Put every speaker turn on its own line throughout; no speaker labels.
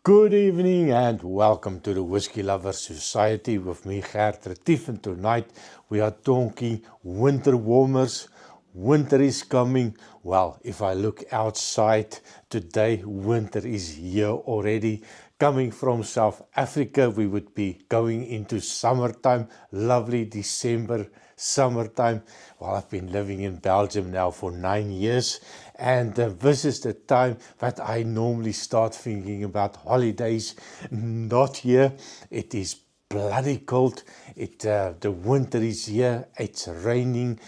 Good evening and welcome to the Whisky Lovers Society with me, Gert Retief, and tonight we are talking winter warmers. Winter is coming. Well, if I look outside today, winter is here already. Coming from South Africa, we would be going into summertime, lovely December, summertime. Well, I've been living in Belgium now for 9 years, and this is the time that I normally start thinking about holidays. Not here. It is bloody cold. The winter is here. It's raining.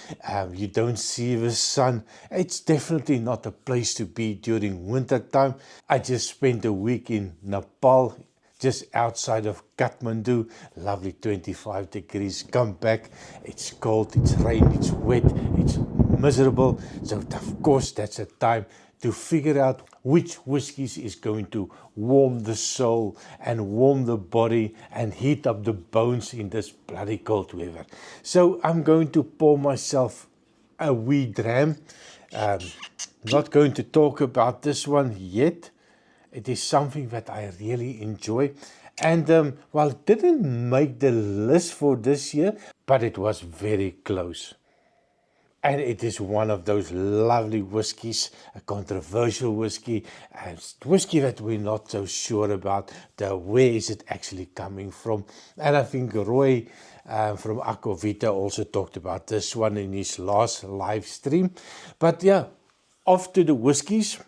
You don't see the sun. It's definitely not a place to be during winter time. I just spent a week in Nepal, just outside of Kathmandu. Lovely 25 degrees. Come back. It's cold. It's rain. It's wet. It's miserable. So of course that's a time to figure out which whiskies is going to warm the soul and warm the body and heat up the bones in this bloody cold weather. So I'm going to pour myself a wee dram. Not going to talk about this one yet. It is something that I really enjoy. And well, it didn't make the list for this year, but it was very close. And it is one of those lovely whiskies, a controversial whiskey, a whiskey that we're not so sure about, where is it actually coming from. And I think Roy from Aquavita also talked about this one in his last live stream. But yeah, off to the whiskies.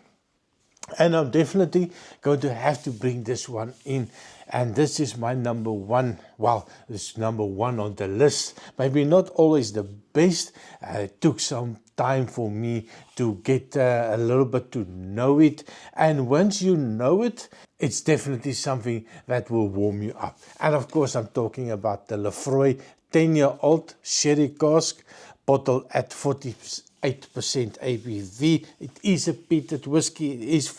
And I'm definitely going to have to bring this one in. And this is my number one. Well, it's number one on the list. Maybe not always the best. It took some time for me to get a little bit to know it. And once you know it, it's definitely something that will warm you up. And of course, I'm talking about the Lefroy 10-year-old sherry cask, bottled at 48% ABV. It is a peated whiskey. It is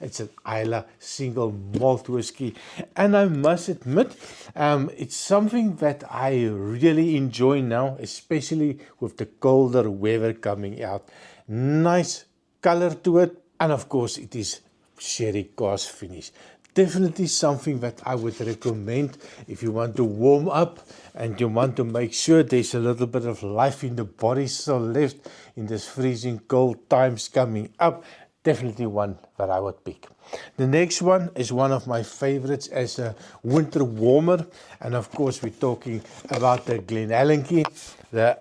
it's an Islay single malt whiskey. And I must admit, it's something that I really enjoy now, especially with the colder weather coming out. Nice color to it. And of course, it is sherry cask finish. Definitely something that I would recommend if you want to warm up and you want to make sure there's a little bit of life in the body still left in this freezing cold times coming up. Definitely one that I would pick. The next one is one of my favorites as a winter warmer. And of course, we're talking about the Glenallachie, the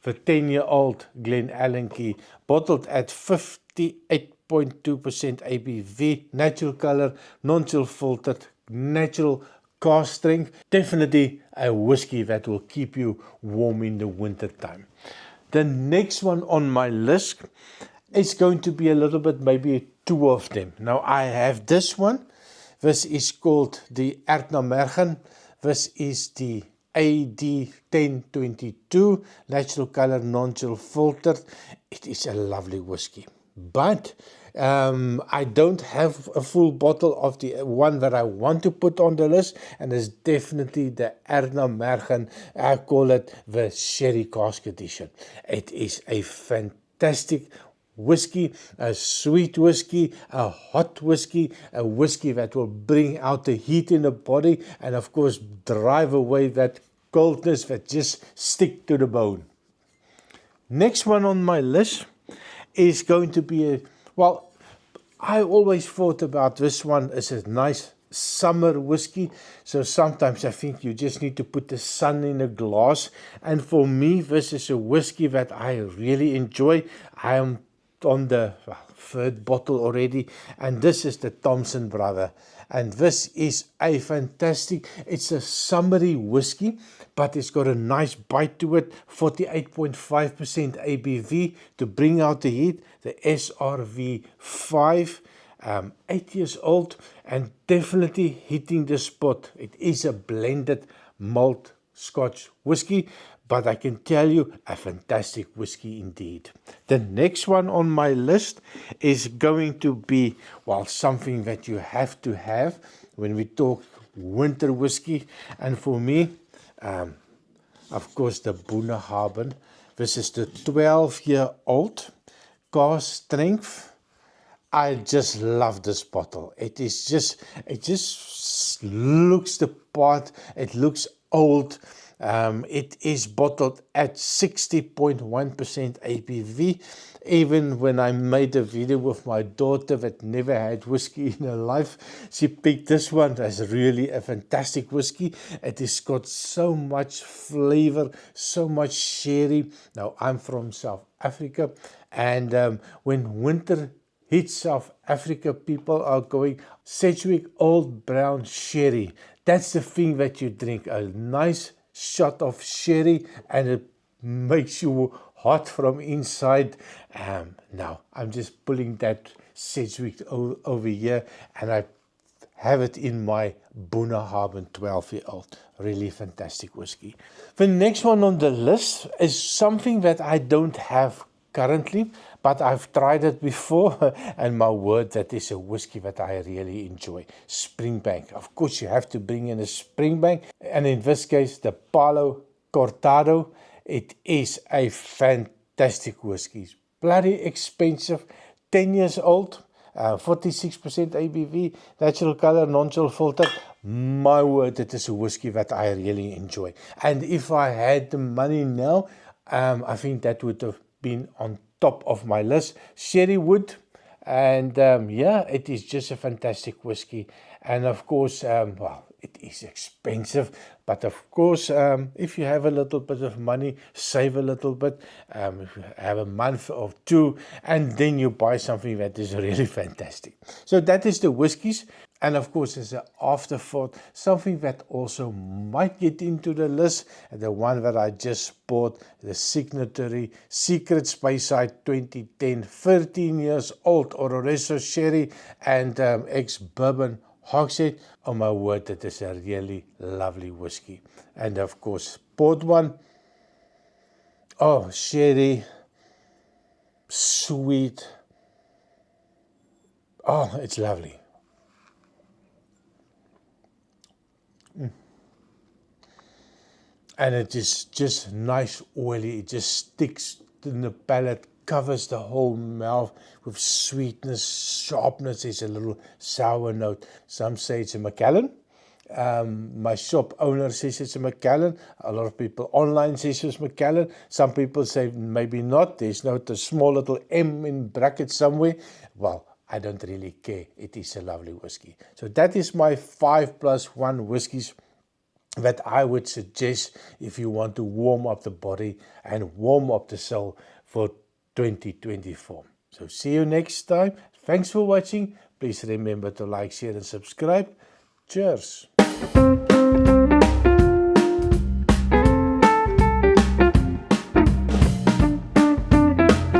10-year-old Glenallachie, bottled at 58.2% ABV, natural color, non-chill filtered, natural cask strength. Definitely a whiskey that will keep you warm in the winter time. The next one on my list is going to be a little bit, maybe two of them. Now I have this one. This is called the Erdnamergen. This is the AD 1022, natural color, non-chill filtered. It is a lovely whiskey. But I don't have a full bottle of the one that I want to put on the list, and it's definitely the Erdnamergen. I call it the Sherry Cask Edition. It is a fantastic whiskey, a sweet whiskey, a hot whiskey, a whiskey that will bring out the heat in the body and of course drive away that coldness that just stick to the bone. Next one on my list is going to be I always thought about this one as a nice summer whiskey. So sometimes I think you just need to put the sun in a glass. And for me, this is a whiskey that I really enjoy. I am on the third bottle already. And this is the Thompson Brother. And this is a fantastic, it's a summery whiskey, but it's got a nice bite to it, 48.5% ABV to bring out the heat, the SRV 5, 8 years old, and definitely hitting the spot. It is a blended malt Scotch whiskey, but I can tell you, a fantastic whiskey indeed. The next one on my list is going to be, something that you have to have when we talk winter whiskey. And for me, of course, the Bunnahabhain. This is the 12-year-old cask strength I just love this bottle. It just looks the part. It looks old. It is bottled at 60.1% ABV. Even when I made a video with my daughter that never had whiskey in her life, she picked this one as really a fantastic whiskey. It has got so much flavor, so much sherry. Now, I'm from South Africa, and when winter hits South Africa, people are going Sedgwick Old Brown Sherry. That's the thing that you drink, a nice shot of sherry, and it makes you hot from inside. Now, I'm just pulling that Sedgwick over here, and I have it in my Boona Harbin 12-year-old. Really fantastic whiskey. The next one on the list is something that I don't have currently, but I've tried it before, and my word, that is a whiskey that I really enjoy. Springbank. Of course, you have to bring in a Springbank, and in this case, the Palo Cortado. It is a fantastic whiskey. It's bloody expensive, 10 years old, 46% ABV, natural color, non-chill filter. My word, it is a whiskey that I really enjoy. And if I had the money now, I think that would have been on top of my list. Sherry wood, and yeah, it is just a fantastic whiskey. And of course, well, it is expensive, but of course, if you have a little bit of money, save a little bit, if you have a month or two, and then you buy something that is really fantastic. So that is the whiskies. And of course, as an afterthought, something that also might get into the list, the one that I just bought, the Signatory Secret Speyside 2010, 13 years old, Oloroso Sherry and ex-bourbon hogshead. Oh my word, that is a really lovely whiskey. And of course, port one. Oh, sherry, sweet. Oh, it's lovely. And it is just nice oily. It just sticks in the palate, covers the whole mouth with sweetness, sharpness. There's a little sour note. Some say it's a Macallan. My shop owner says it's a Macallan. A lot of people online say it's Macallan. Some people say maybe not. There's not a small little M in brackets somewhere. Well, I don't really care. It is a lovely whiskey. So that is my 5+1 whiskies that I would suggest if you want to warm up the body and warm up the soul for 2024. So see you next time. Thanks for watching. Please remember to like, share and subscribe. Cheers.